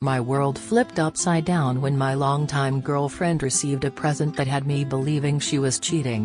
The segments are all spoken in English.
my world flipped upside down when my longtime girlfriend received a present that had me believing she was cheating.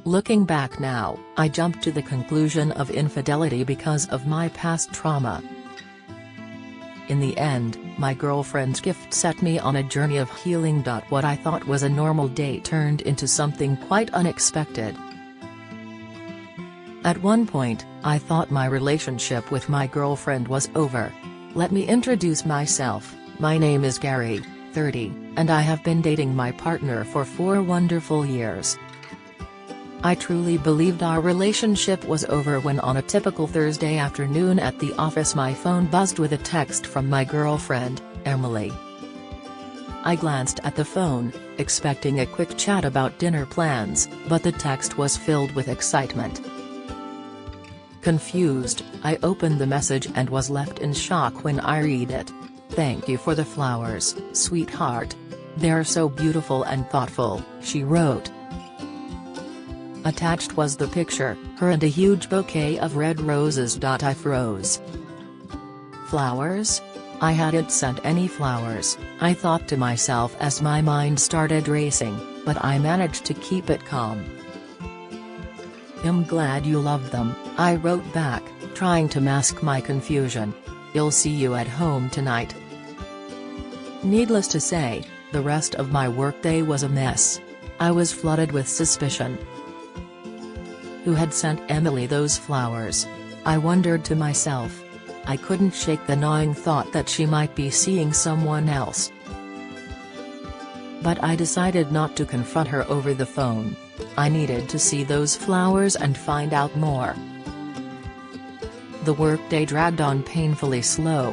Looking back now, I jumped to the conclusion of infidelity because of my past trauma. In the end, my girlfriend's gift set me on a journey of healing. What I thought was a normal day turned into something quite unexpected. At one point, I thought my relationship with my girlfriend was over. Let me introduce myself. My name is Gary, 30, and I have been dating my partner for 4 wonderful years. I truly believed our relationship was over when on a typical Thursday afternoon at the office my phone buzzed with a text from my girlfriend, Emily. I glanced at the phone, expecting a quick chat about dinner plans, but the text was filled with excitement. Confused, I opened the message and was left in shock when I read it. "Thank you for the flowers, sweetheart. They're so beautiful and thoughtful," she wrote. Attached was the picture, her and a huge bouquet of red roses. I froze. Flowers? I hadn't sent any flowers, I thought to myself as my mind started racing, but I managed to keep it calm. "I'm glad you love them," I wrote back, trying to mask my confusion. "I'll see you at home tonight." Needless to say, the rest of my workday was a mess. I was flooded with suspicion. Who had sent Emily those flowers? I wondered to myself. I couldn't shake the gnawing thought that she might be seeing someone else. But I decided not to confront her over the phone. I needed to see those flowers and find out more. The workday dragged on painfully slow.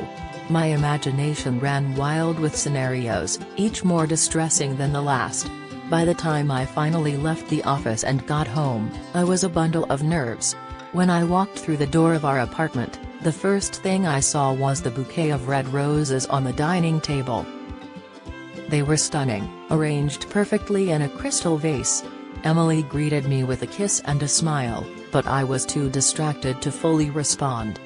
My imagination ran wild with scenarios, each more distressing than the last. By the time I finally left the office and got home, I was a bundle of nerves. When I walked through the door of our apartment, the first thing I saw was the bouquet of red roses on the dining table. They were stunning, arranged perfectly in a crystal vase. Emily greeted me with a kiss and a smile, but I was too distracted to fully respond.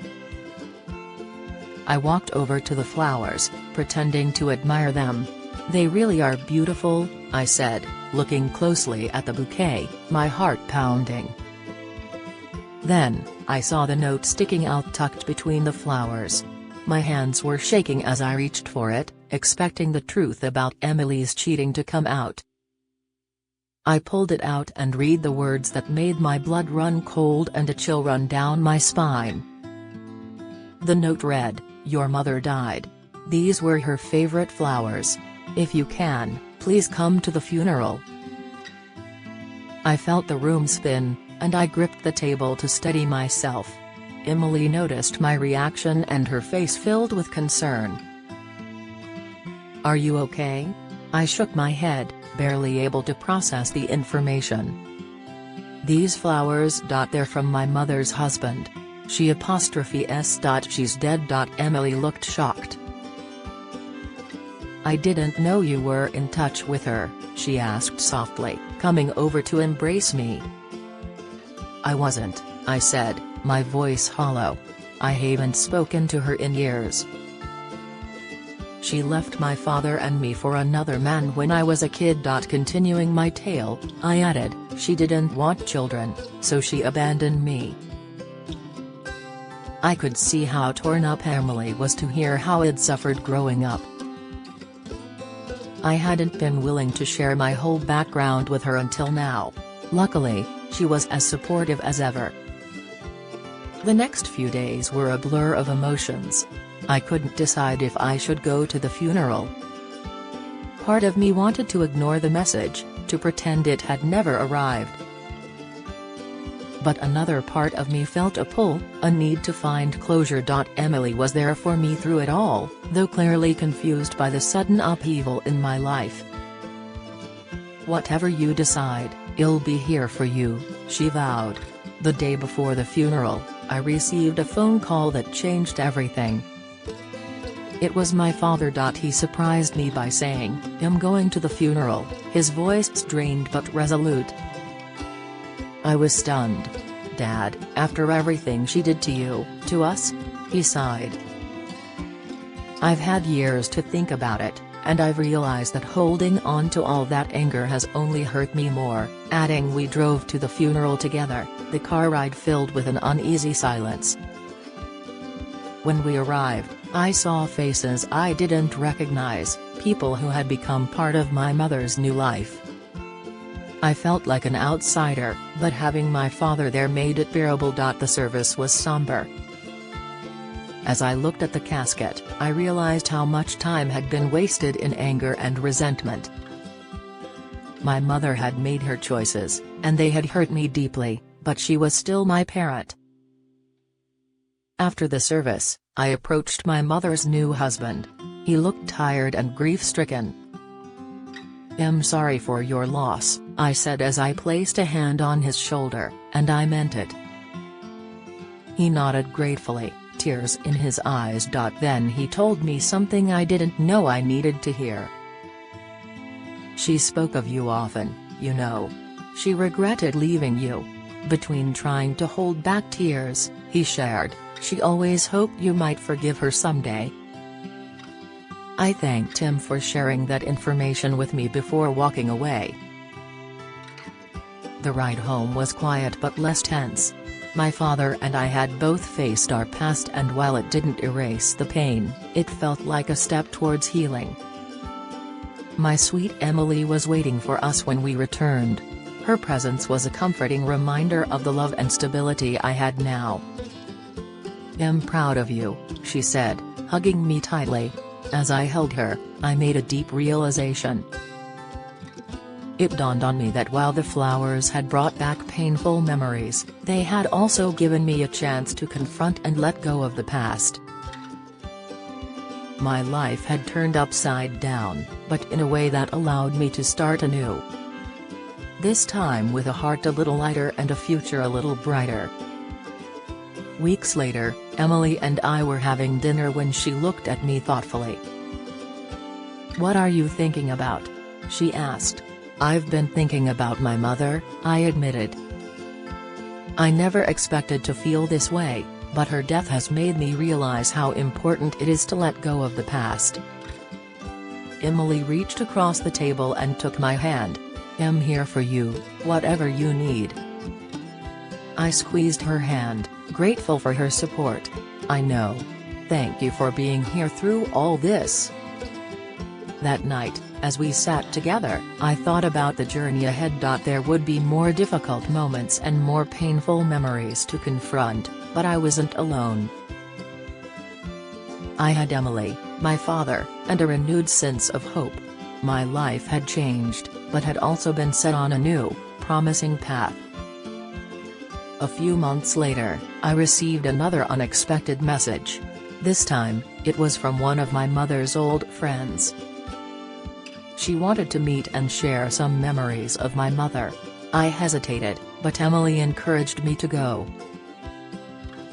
I walked over to the flowers, pretending to admire them. "They really are beautiful," I said, looking closely at the bouquet, my heart pounding. Then, I saw the note sticking out tucked between the flowers. My hands were shaking as I reached for it, expecting the truth about Emily's cheating to come out. I pulled it out and read the words that made my blood run cold and a chill run down my spine. The note read, "Your mother died. These were her favorite flowers. If you can, please come to the funeral." I felt the room spin, and I gripped the table to steady myself. Emily noticed my reaction and her face filled with concern. "Are you okay?" I shook my head, barely able to process the information. "These flowers. They're from my mother's husband. She's dead. Emily looked shocked. "I didn't know you were in touch with her," she asked softly, coming over to embrace me. "I wasn't," I said, my voice hollow. "I haven't spoken to her in years. She left my father and me for another man when I was a kid." Continuing my tale, I added, "She didn't want children, so she abandoned me." I could see how torn up Emily was to hear how I'd suffered growing up. I hadn't been willing to share my whole background with her until now. Luckily, she was as supportive as ever. The next few days were a blur of emotions. I couldn't decide if I should go to the funeral. Part of me wanted to ignore the message, to pretend it had never arrived. But another part of me felt a pull, a need to find closure. Emily was there for me through it all, though clearly confused by the sudden upheaval in my life. "Whatever you decide, I'll be here for you," she vowed. The day before the funeral, I received a phone call that changed everything. It was my father. He surprised me by saying, "I'm going to the funeral," his voice strained but resolute. I was stunned. "Dad, after everything she did to you, to us?" he sighed. I've had years to think about it, and I've realized that holding on to all that anger has only hurt me more," adding we drove to the funeral together, the car ride filled with an uneasy silence. When we arrived, I saw faces I didn't recognize, people who had become part of my mother's new life. I felt like an outsider, but having my father there made it bearable. The service was somber. As I looked at the casket, I realized how much time had been wasted in anger and resentment. My mother had made her choices, and they had hurt me deeply, but she was still my parent. After the service, I approached my mother's new husband. He looked tired and grief-stricken. "I'm sorry for your loss," I said as I placed a hand on his shoulder, and I meant it. He nodded gratefully, tears in his eyes. Then he told me something I didn't know I needed to hear. "She spoke of you often, you know. She regretted leaving you." Between trying to hold back tears, he shared, "She always hoped you might forgive her someday." I thanked him for sharing that information with me before walking away. The ride home was quiet but less tense. My father and I had both faced our past, and while it didn't erase the pain, it felt like a step towards healing. My sweet Emily was waiting for us when we returned. Her presence was a comforting reminder of the love and stability I had now. "I'm proud of you," she said, hugging me tightly. As I held her, I made a deep realization. It dawned on me that while the flowers had brought back painful memories, they had also given me a chance to confront and let go of the past. My life had turned upside down, but in a way that allowed me to start anew. This time with a heart a little lighter and a future a little brighter. Weeks later, Emily and I were having dinner when she looked at me thoughtfully. "What are you thinking about?" she asked. "I've been thinking about my mother," I admitted. "I never expected to feel this way, but her death has made me realize how important it is to let go of the past." Emily reached across the table and took my hand. "I'm here for you, whatever you need." I squeezed her hand, grateful for her support. "I know. Thank you for being here through all this." That night, as we sat together, I thought about the journey ahead. There would be more difficult moments and more painful memories to confront, but I wasn't alone. I had Emily, my father, and a renewed sense of hope. My life had changed, but had also been set on a new, promising path. A few months later, I received another unexpected message. This time, it was from one of my mother's old friends. She wanted to meet and share some memories of my mother. I hesitated, but Emily encouraged me to go.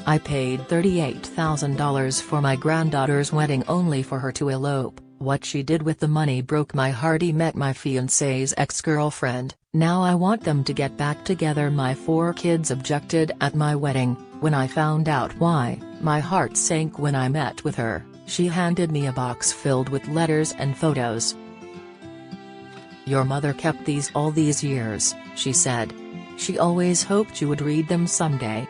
I paid $38,000 for my granddaughter's wedding only for her to elope. What she did with the money broke my heart. He met my fiancé's ex-girlfriend. "Now I want them to get back together." My 4 kids objected at my wedding. When I found out why, my heart sank. When I met with her, she handed me a box filled with letters and photos. "Your mother kept these all these years," she said. "She always hoped you would read them someday."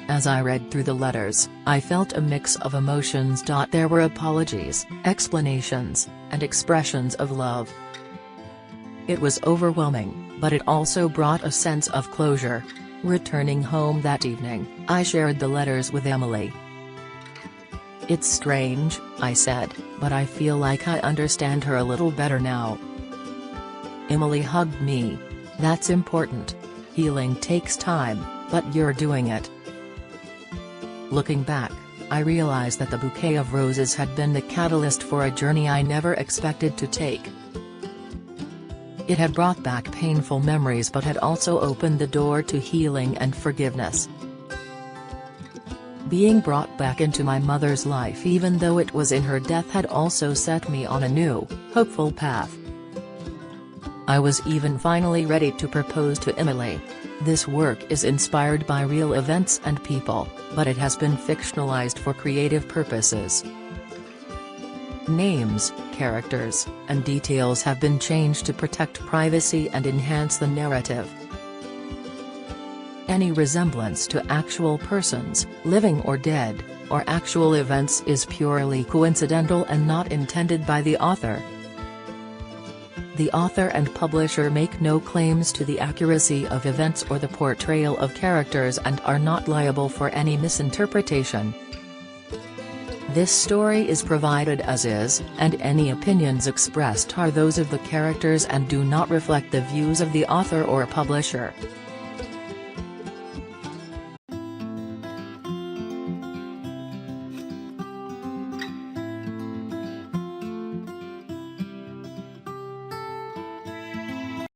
As I read through the letters, I felt a mix of emotions. There were apologies, explanations, and expressions of love. It was overwhelming, but it also brought a sense of closure. Returning home that evening, I shared the letters with Emily. "It's strange," I said, "but I feel like I understand her a little better now." Emily hugged me. "That's important. Healing takes time, but you're doing it." Looking back, I realized that the bouquet of roses had been the catalyst for a journey I never expected to take. It had brought back painful memories but had also opened the door to healing and forgiveness. Being brought back into my mother's life even though it was in her death had also set me on a new, hopeful path. I was even finally ready to propose to Emily. This work is inspired by real events and people, but it has been fictionalized for creative purposes. Names, characters, and details have been changed to protect privacy and enhance the narrative. Any resemblance to actual persons, living or dead, or actual events is purely coincidental and not intended by the author. The author and publisher make no claims to the accuracy of events or the portrayal of characters and are not liable for any misinterpretation. This story is provided as is, and any opinions expressed are those of the characters and do not reflect the views of the author or publisher.